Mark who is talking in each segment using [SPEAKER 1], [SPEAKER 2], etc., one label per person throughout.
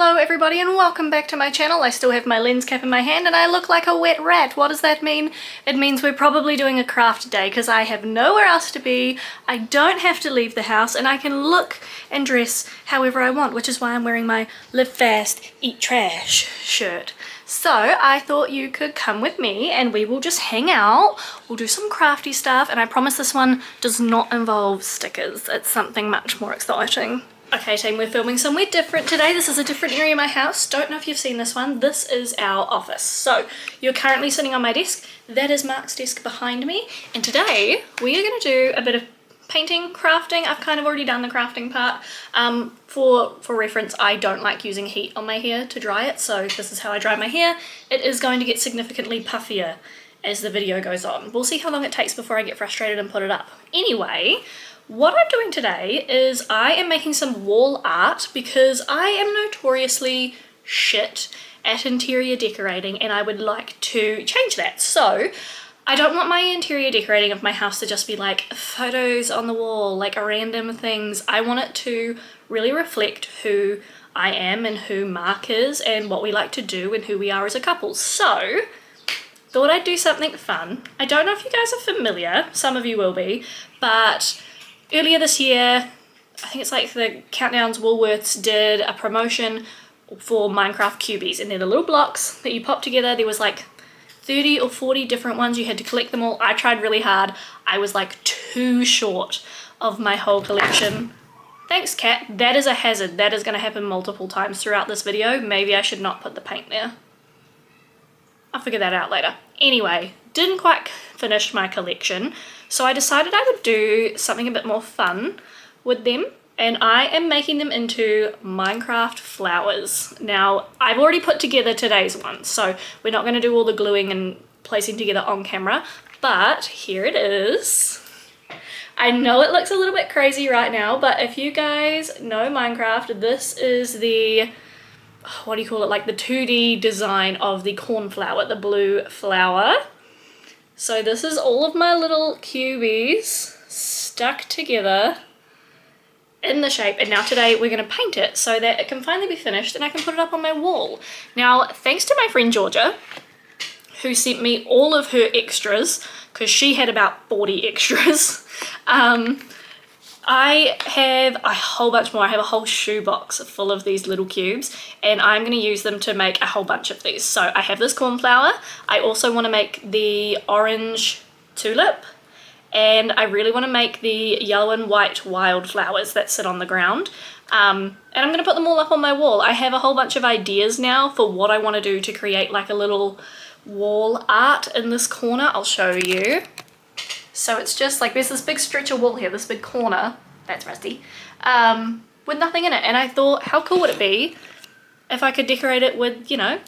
[SPEAKER 1] Hello everybody and welcome back to my channel. I still have my lens cap in my hand and I look like a wet rat. What does that mean? It means we're probably doing a craft day because I have nowhere else to be. I don't have to leave the house and I can look and dress however I want, which is why I'm wearing my Live Fast, Eat Trash shirt. So I thought you could come with me and we will just hang out. We'll do some crafty stuff and I promise this one does not involve stickers. It's something much more exciting. Okay team, we're filming somewhere different today. This is a different area of my house. Don't know if you've seen this one. This is our office. So you're currently sitting on my desk. That is Mark's desk behind me. And today we are going to do a bit of painting, crafting. I've kind of already done the crafting part. For reference, I don't like using heat on my hair to dry it. So this is how I dry my hair. It is going to get significantly puffier as the video goes on. We'll see how long it takes before I get frustrated and put it up. Anyway, what I'm doing today is I am making some wall art because I am notoriously shit at interior decorating and I would like to change that. So I don't want my interior decorating of my house to just be like photos on the wall, like random things. I want it to really reflect who I am and who Mark is and what we like to do and who we are as a couple. So thought I'd do something fun. I don't know if you guys are familiar, some of you will be, but earlier this year, I think it's like the Countdowns Woolworths did a promotion for Minecraft cubies, and they're the little blocks that you pop together. There was like 30 or 40 different ones. You had to collect them all. I tried really hard. I was like too short of my whole collection. Thanks, cat. That is a hazard. That is going to happen multiple times throughout this video. Maybe I should not put the paint there. I'll figure that out later. Anyway, didn't quite finish my collection, so I decided I would do something a bit more fun with them, and I am making them into Minecraft flowers. Now, I've already put together today's one, so we're not going to do all the gluing and placing together on camera, but here it is. I know it looks a little bit crazy right now, but if you guys know Minecraft, this is the, what do you call it, like the 2D design of the cornflower, the blue flower. So this is all of my little cubies stuck together in the shape, and now today we're going to paint it so that it can finally be finished and I can put it up on my wall. Now, thanks to my friend Georgia, who sent me all of her extras, because she had about 40 extras, I have a whole bunch more. I have a whole shoebox full of these little cubes and I'm going to use them to make a whole bunch of these. So I have this cornflower. I also want to make the orange tulip and I really want to make the yellow and white wildflowers that sit on the ground. And I'm going to put them all up on my wall. I have a whole bunch of ideas now for what I want to do to create like a little wall art in this corner. I'll show you. So it's just like, there's this big stretch of wall here, this big corner, that's rusty, with nothing in it. And I thought, how cool would it be if I could decorate it with, you know,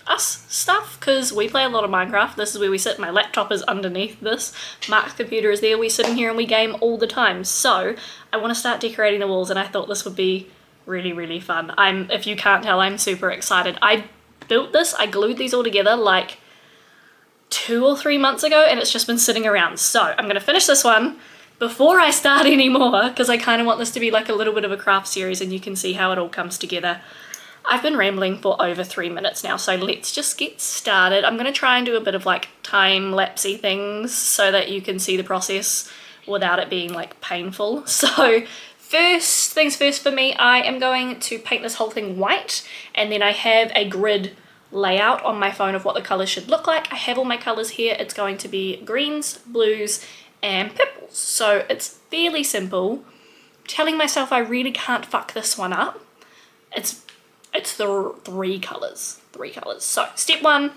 [SPEAKER 1] us stuff? Because we play a lot of Minecraft. This is where we sit. My laptop is underneath this. Mark's computer is there. We sit in here and we game all the time. So I want to start decorating the walls and I thought this would be really, really fun. If you can't tell, I'm super excited. I built this, I glued these all together like 2 or 3 months ago and it's just been sitting around. So I'm going to finish this one before I start anymore because I kind of want this to be like a little bit of a craft series and you can see how it all comes together. I've been rambling for over 3 minutes now, so let's just get started. I'm going to try and do a bit of like time-lapsey things so that you can see the process without it being like painful. So first things first for me, I am going to paint this whole thing white, and then I have a grid layout on my phone of what the colors should look like. I have all my colors here. It's going to be greens, blues, and purples. So it's fairly simple. Telling myself I really can't fuck this one up. It's the three colors. So step one,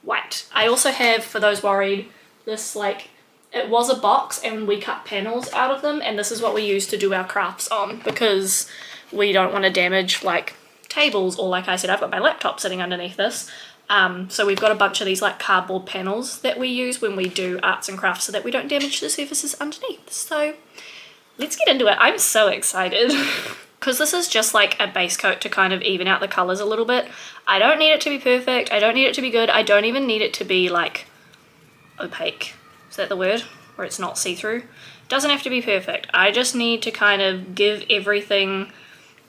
[SPEAKER 1] white. I also have, for those worried, this like, it was a box and we cut panels out of them, and this is what we use to do our crafts on because we don't want to damage like tables, or like I said, I've got my laptop sitting underneath this. So we've got a bunch of these like cardboard panels that we use when we do arts and crafts so that we don't damage the surfaces underneath. So let's get into it. I'm so excited because this is just like a base coat to kind of even out the colors a little bit. I don't need it to be perfect. I don't need it to be good. I don't even need it to be like opaque. Is that the word? Where it's not see-through? It doesn't have to be perfect. I just need to kind of give everything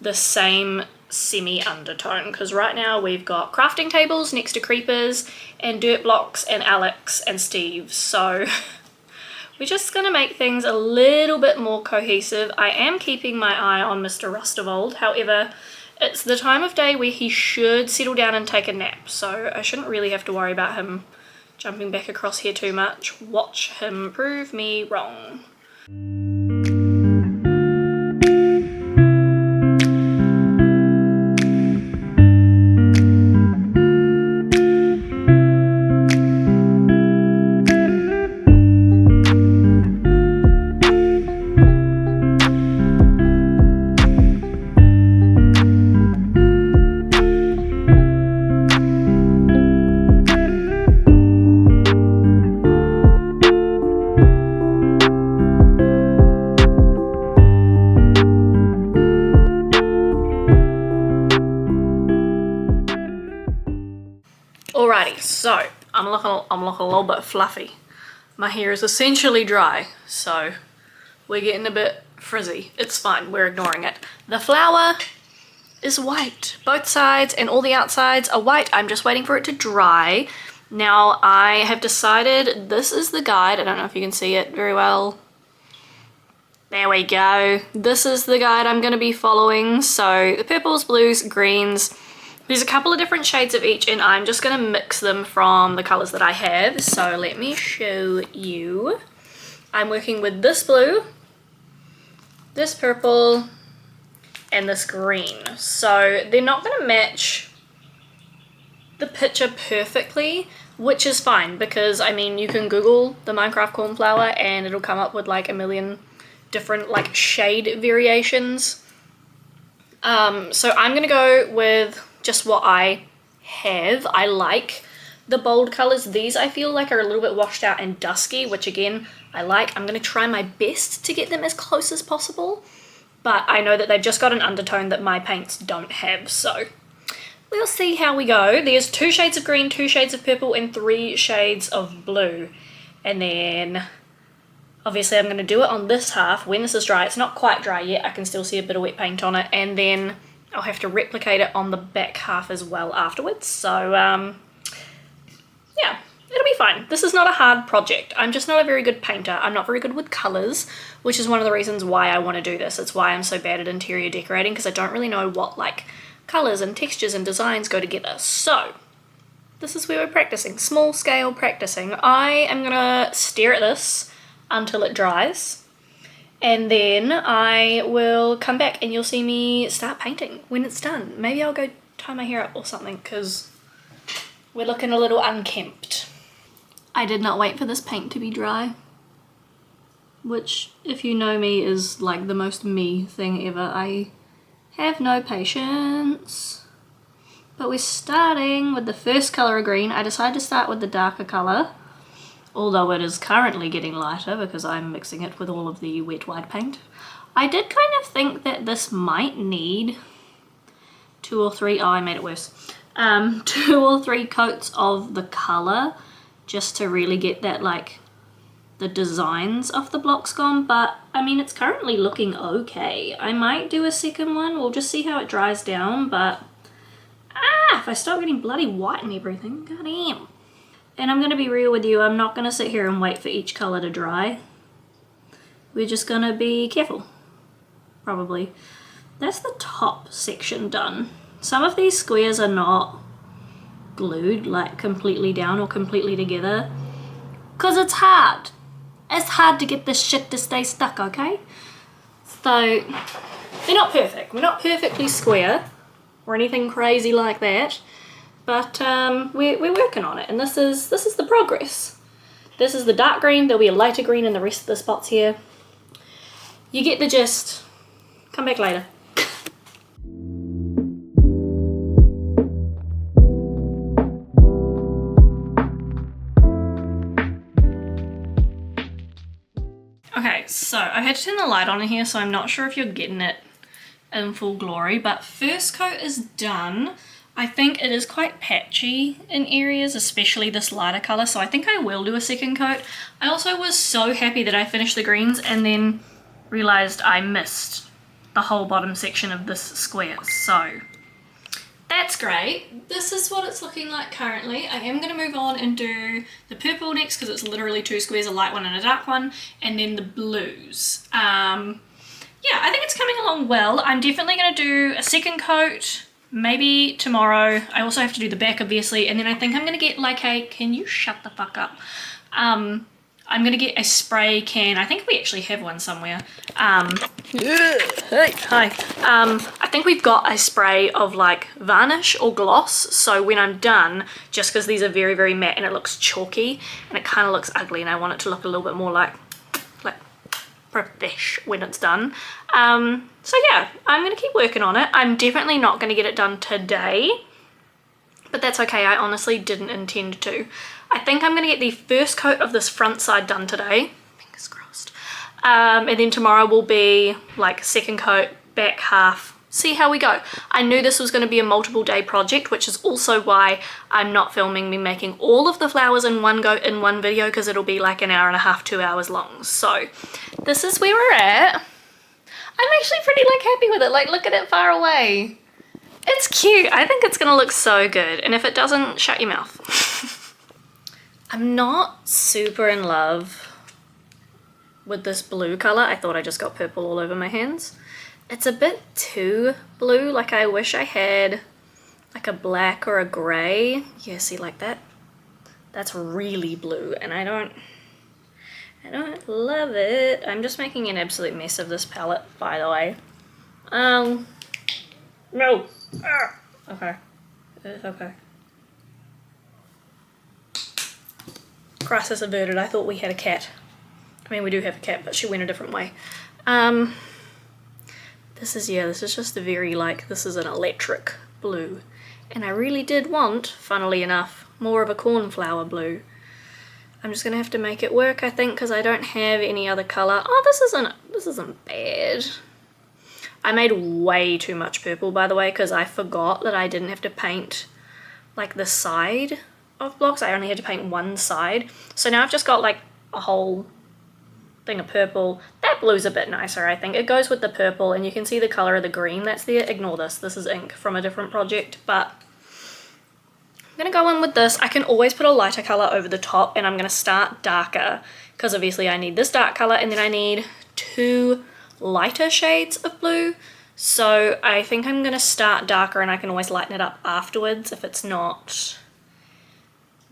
[SPEAKER 1] the same semi undertone, because right now we've got crafting tables next to creepers and dirt blocks and Alex and Steve, so we're just gonna make things a little bit more cohesive. I am keeping my eye on Mr. Rust of Old, however it's the time of day where he should settle down and take a nap, so I shouldn't really have to worry about him jumping back across here too much. Watch him prove me wrong. Alrighty, so I'm looking a little bit fluffy. My hair is essentially dry, so we're getting a bit frizzy. It's fine, we're ignoring it. The flower is white. Both sides and all the outsides are white. I'm just waiting for it to dry. Now I have decided this is the guide. I don't know if you can see it very well. There we go. This is the guide I'm going to be following. So the purples, blues, greens. There's a couple of different shades of each, and I'm just going to mix them from the colours that I have. So let me show you. I'm working with this blue, this purple, and this green. So they're not going to match the picture perfectly, which is fine, because I mean you can Google the Minecraft cornflower and it'll come up with like a million different like shade variations. So I'm going to go with just what I have. I like the bold colors. These I feel like are a little bit washed out and dusky, which again I like. I'm going to try my best to get them as close as possible, but I know that they've just got an undertone that my paints don't have, so we'll see how we go. There's 2 shades of green, 2 shades of purple, and 3 shades of blue. And then obviously I'm going to do it on this half when this is dry. It's not quite dry yet, I can still see a bit of wet paint on it, and then I'll have to replicate it on the back half as well afterwards. So yeah, it'll be fine. This is not a hard project. I'm just not a very good painter. I'm not very good with colours, which is one of the reasons why I want to do this. It's why I'm so bad at interior decorating, because I don't really know what like colours and textures and designs go together. So this is where we're practicing, small scale practicing. I am gonna stare at this until it dries, and then I will come back and you'll see me start painting when it's done. Maybe I'll go tie my hair up or something, because we're looking a little unkempt. I did not wait for this paint to be dry, which, if you know me, is like the most me thing ever. I have no patience. But we're starting with the first colour of green. I decided to start with the darker colour, although it is currently getting lighter because I'm mixing it with all of the wet white paint. I did kind of think that this might need 2 or 3, oh I made it worse, 2 or 3 coats of the colour just to really get that like the designs of the blocks gone, but I mean it's currently looking okay. I might do a second one, we'll just see how it dries down, but if I start getting bloody white and everything, goddamn. And I'm gonna be real with you, I'm not gonna sit here and wait for each colour to dry. We're just gonna be careful, probably. That's the top section done. Some of these squares are not glued like completely down or completely together, because it's hard. It's hard to get this shit to stay stuck, okay? So, they're not perfect. We're not perfectly square or anything crazy like that, but we're working on it, and this is the progress. This is the dark green, there'll be a lighter green in the rest of the spots here. You get the gist. Come back later. Okay, so I've had to turn the light on in here, so I'm not sure if you're getting it in full glory, but first coat is done. I think it is quite patchy in areas, especially this lighter colour, so I think I will do a second coat. I also was so happy that I finished the greens and then realised I missed the whole bottom section of this square, so great. This is what it's looking like currently. I am going to move on and do the purple next because it's literally 2 squares, a light one and a dark one, and then the blues. Yeah, I think it's coming along well. I'm definitely going to do a second coat, maybe tomorrow. I also have to do the back, obviously, and then I think I'm going to get like a... Can you shut the fuck up? I'm going to get a spray can. I think we actually have one somewhere. Hey, hi. I think we've got a spray of like varnish or gloss, so when I'm done, just because these are very, very matte and it looks chalky and it kind of looks ugly and I want it to look a little bit more like profesh when it's done. So yeah, I'm going to keep working on it. I'm definitely not going to get it done today, but that's okay. I honestly didn't intend to. I think I'm going to get the first coat of this front side done today. Fingers crossed. And then tomorrow will be like second coat, back half. See how we go. I knew this was going to be a multiple day project, which is also why I'm not filming me making all of the flowers in one go in one video, because it'll be like an hour and a half, 2 hours long. So this is where we're at. I'm actually pretty like happy with it. Like, look at it far away. It's cute. I think it's going to look so good. And if it doesn't, shut your mouth. I'm not super in love with this blue color. I thought I just got purple all over my hands. It's a bit too blue. Like, I wish I had like a black or a gray. Yeah, see, like that? That's really blue and I don't love it. I'm just making an absolute mess of this palette, by the way. No. Okay. Okay. Crisis averted. I thought we had a cat. I mean, we do have a cat, but she went a different way. This is just a very, like, this is an electric blue. And I really did want, funnily enough, more of a cornflower blue. I'm just gonna have to make it work, I think, because I don't have any other color. Oh, this isn't bad. I made way too much purple, by the way, because I forgot that I didn't have to paint like the side of blocks. I only had to paint one side. So now I've just got like a whole thing of purple. That blue's a bit nicer, I think. It goes with the purple and you can see the color of the green that's there. Ignore this. This is ink from a different project, but I'm gonna go in with this. I can always put a lighter color over the top, and I'm gonna start darker because obviously I need this dark color and then I need 2 lighter shades of blue. So I think I'm gonna start darker and I can always lighten it up afterwards if it's not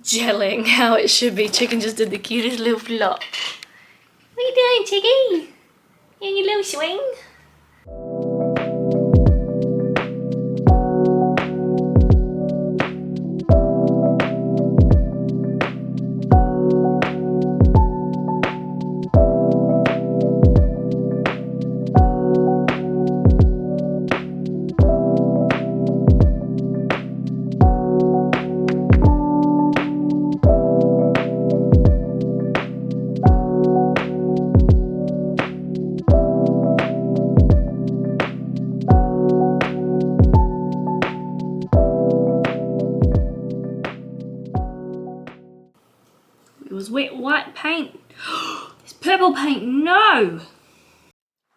[SPEAKER 1] gelling how it should be. Chicken just did the cutest little flop. What are you doing, Chiggy? You in your little swing? It was wet white paint. It's purple paint, no!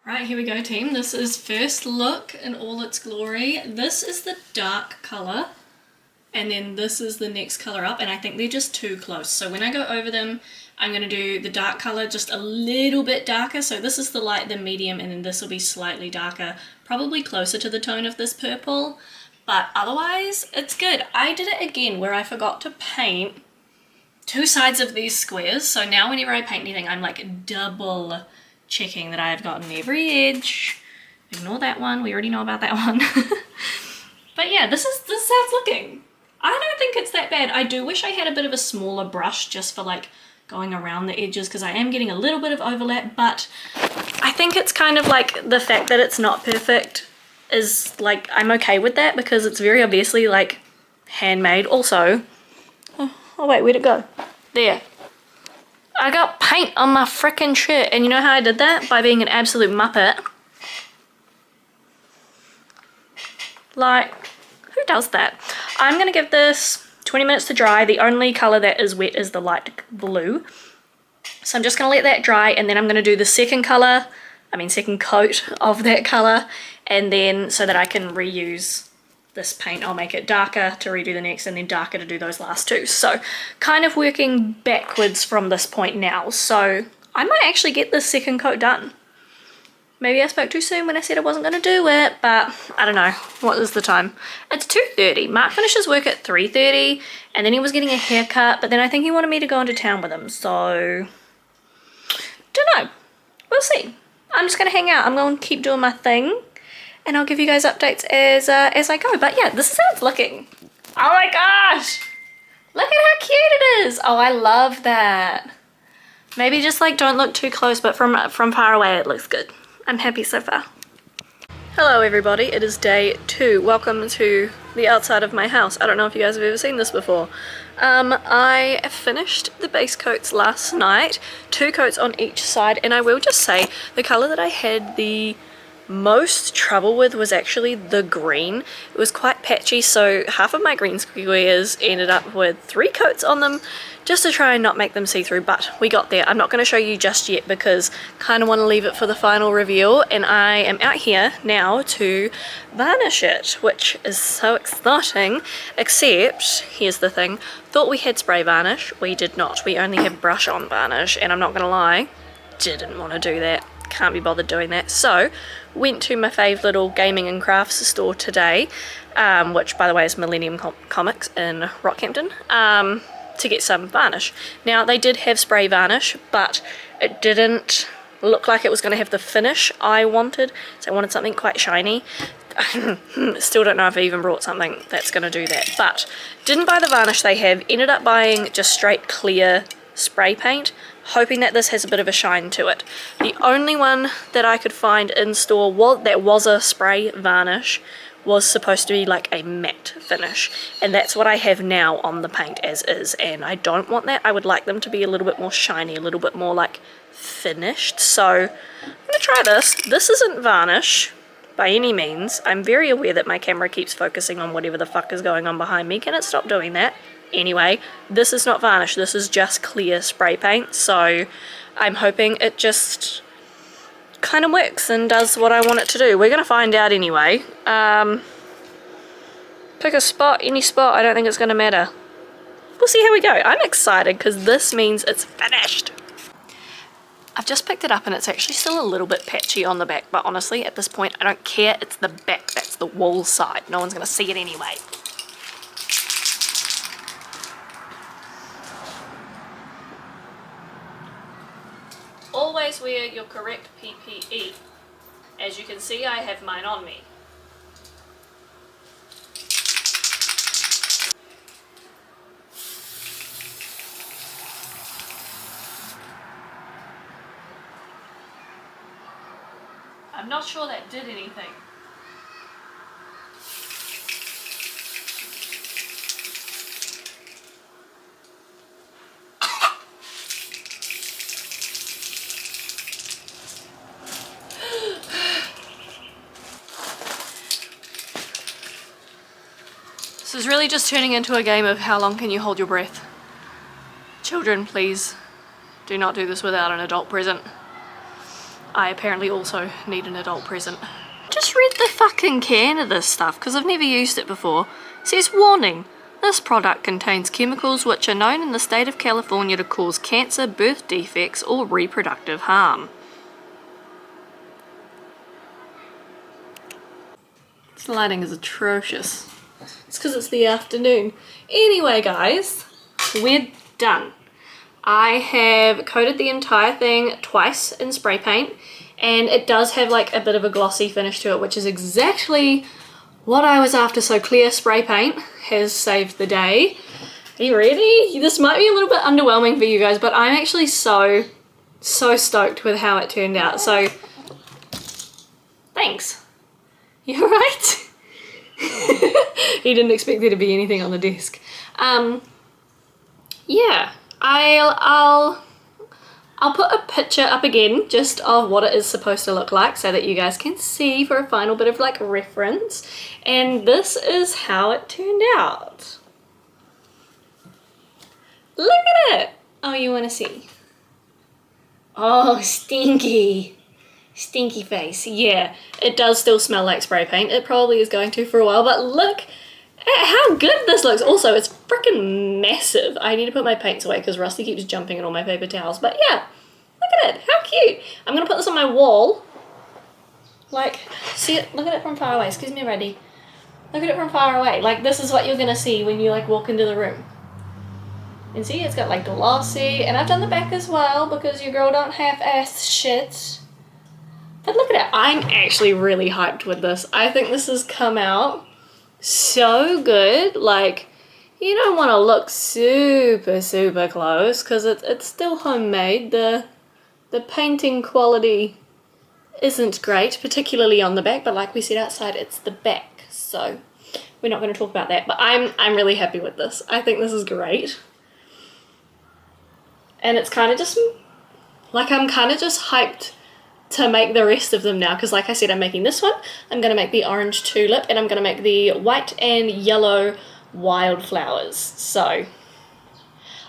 [SPEAKER 1] Right, here we go, team. This is first look in all its glory. This is the dark color, and then this is the next color up, and I think they're just too close. So when I go over them, I'm gonna do the dark color just a little bit darker. So this is the light, the medium, and then this will be slightly darker, probably closer to the tone of this purple, but otherwise it's good. I did it again where I forgot to paint 2 sides of these squares, so now whenever I paint anything, I'm like double checking that I have gotten every edge. Ignore that one, we already know about that one. But yeah, this is how it's looking. I don't think it's that bad. I do wish I had a bit of a smaller brush just for like going around the edges, because I am getting a little bit of overlap, but I think it's kind of like the fact that it's not perfect is like, I'm okay with that because it's very obviously like handmade. Also, oh wait, where'd it go? There. I got paint on my frickin' shirt, and you know how I did that? By being an absolute muppet. Like, who does that? I'm gonna give this 20 minutes to dry. The only color that is wet is the light blue. So I'm just gonna let that dry, and then I'm gonna do the second coat of that color, and then so that I can reuse this paint, I'll make it darker to redo the next and then darker to do those last two. So kind of working backwards from this point now. So I might actually get this second coat done. Maybe I spoke too soon when I said I wasn't going to do it, but I don't know. What is the time? It's 2:30. Mark finishes work at 3:30 and then he was getting a haircut, but then I think he wanted me to go into town with him. So, don't know. We'll see. I'm just going to hang out. I'm going to keep doing my thing and I'll give you guys updates as I go. But yeah, this is how it's looking. Oh my gosh. Look at how cute it is. Oh, I love that. Maybe just like don't look too close, but from far away it looks good. I'm happy so far. Hello everybody, it is day 2. Welcome to the outside of my house. I don't know if you guys have ever seen this before. I finished the base coats last night, 2 coats on each side, and I will just say the colour that I had the most trouble with was actually the green. It was quite patchy, so half of my green squares ended up with 3 coats on them just to try and not make them see-through, but we got there. I'm not going to show you just yet because kind of want to leave it for the final reveal, and I am out here now to varnish it, which is so exciting, except here's the thing, thought we had spray varnish, we did not. We only have brush on varnish, and I'm not going to lie, didn't want to do that. Can't be bothered doing that. So went to my fave little gaming and crafts store today, which by the way is Millennium Comics in Rockhampton, to get some varnish. Now they did have spray varnish, but it didn't look like it was going to have the finish I wanted, so I wanted something quite shiny. Still don't know if I even brought something that's going to do that, but didn't buy the varnish they have, ended up buying just straight clear spray paint, hoping that this has a bit of a shine to it. The only one that I could find in store that was a spray varnish was supposed to be like a matte finish, and that's what I have now on the paint as is, and I don't want that. I would like them to be a little bit more shiny, a little bit more like finished. So I'm gonna try this. This isn't varnish by any means. I'm very aware that my camera keeps focusing on whatever the fuck is going on behind me. Can it stop doing that? Anyway, this is not varnish, this is just clear spray paint, so I'm hoping it just kind of works and does what I want it to do. We're gonna find out anyway. Pick a spot, any spot, I don't think it's gonna matter. We'll see how we go. I'm excited because this means it's finished. I've just picked it up and it's actually still a little bit patchy on the back, but honestly at this point I don't care. It's the back, that's the wall side. No one's gonna see it anyway. Always wear your correct PPE. As you can see, I have mine on me. I'm not sure that did anything. This is really just turning into a game of how long can you hold your breath. Children, please do not do this without an adult present. I apparently also need an adult present. Just read the fucking can of this stuff because I've never used it before. It says, warning, this product contains chemicals which are known in the state of California to cause cancer, birth defects, or reproductive harm. This lighting is atrocious. It's because it's the afternoon. Anyway guys, we're done. I have coated the entire thing twice in spray paint, and it does have like a bit of a glossy finish to it, which is exactly what I was after. So clear spray paint has saved the day. Are you ready? This might be a little bit underwhelming for you guys, but I'm actually so stoked with how it turned out. So thanks. You alright? He didn't expect there to be anything on the desk. Yeah, I'll put a picture up again just of what it is supposed to look like so that you guys can see for a final bit of like reference. And this is how it turned out. Look at it. Oh, you want to see? Oh, stinky. Stinky face. Yeah, it does still smell like spray paint. It probably is going to for a while, but look at how good this looks. Also, it's freaking massive. I need to put my paints away because Rusty keeps jumping in all my paper towels. But yeah, look at it. How cute. I'm going to put this on my wall. Like, see it? Look at it from far away. Excuse me, Reddy. Look at it from far away. Like, this is what you're going to see when you, like, walk into the room. And see, it's got, like, glossy. And I've done the back as well because your girl don't half-ass shit. But look at it. I'm actually really hyped with this. I think this has come out so good. Like, you don't want to look super, super close because it's still homemade. The painting quality isn't great, particularly on the back, but like we said outside, it's the back, so we're not going to talk about that. But I'm really happy with this. I think this is great, and it's kind of just like I'm kind of just hyped to make the rest of them now, because like I said, I'm making this one, I'm going to make the orange tulip, and I'm going to make the white and yellow wildflowers. So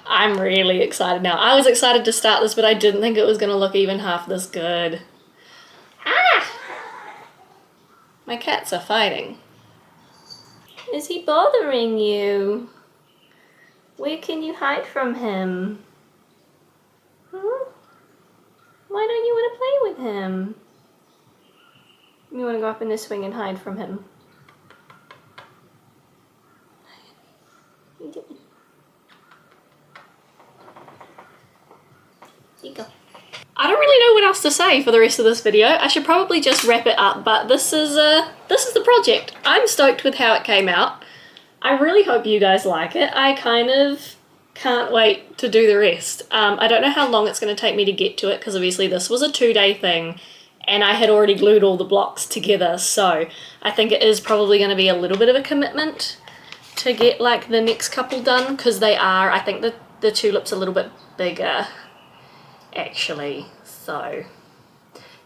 [SPEAKER 1] I'm really excited now. I was excited to start this, but I didn't think it was going to look even half this good. Ah! My cats are fighting. Is he bothering you? Where can you hide from him? Huh? Why don't you want to play with him? You want to go up in the swing and hide from him? What are you doing? There you go. I don't really know what else to say for the rest of this video. I should probably just wrap it up, but this is the project. I'm stoked with how it came out. I really hope you guys like it. I kind of can't wait to do the rest. I don't know how long it's going to take me to get to it, because obviously this was a 2-day thing and I had already glued all the blocks together, so I think it is probably going to be a little bit of a commitment to get like the next couple done, because they are, I think the tulip's a little bit bigger actually, so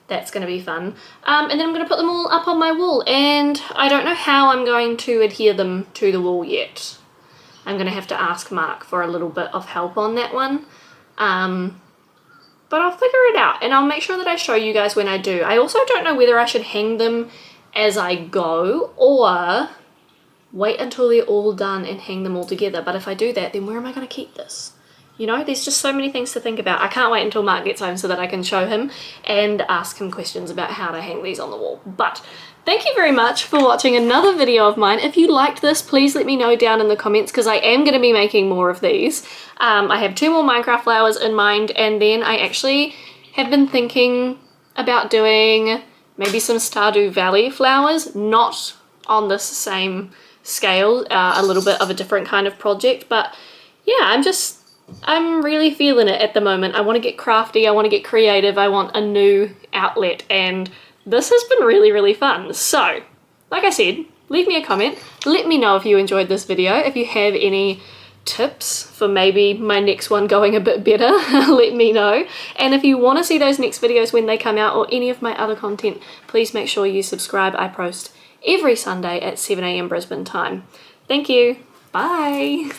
[SPEAKER 1] that's going to be fun. And then I'm going to put them all up on my wall, and I don't know how I'm going to adhere them to the wall yet. I'm going to have to ask Mark for a little bit of help on that one, but I'll figure it out, and I'll make sure that I show you guys when I do. I also don't know whether I should hang them as I go or wait until they're all done and hang them all together, but if I do that, then where am I going to keep this? You know, there's just so many things to think about. I can't wait until Mark gets home so that I can show him and ask him questions about how to hang these on the wall. But thank you very much for watching another video of mine. If you liked this, please let me know down in the comments, because I am going to be making more of these. I have 2 more Minecraft flowers in mind, and then I actually have been thinking about doing maybe some Stardew Valley flowers, not on this same scale, a little bit of a different kind of project. But yeah, I'm really feeling it at the moment. I want to get crafty, I want to get creative, I want a new outlet, and this has been really, really fun. So, like I said, leave me a comment, let me know if you enjoyed this video, if you have any tips for maybe my next one going a bit better, let me know. And if you want to see those next videos when they come out, or any of my other content, please make sure you subscribe. I post every Sunday at 7 AM Brisbane time. Thank you, bye!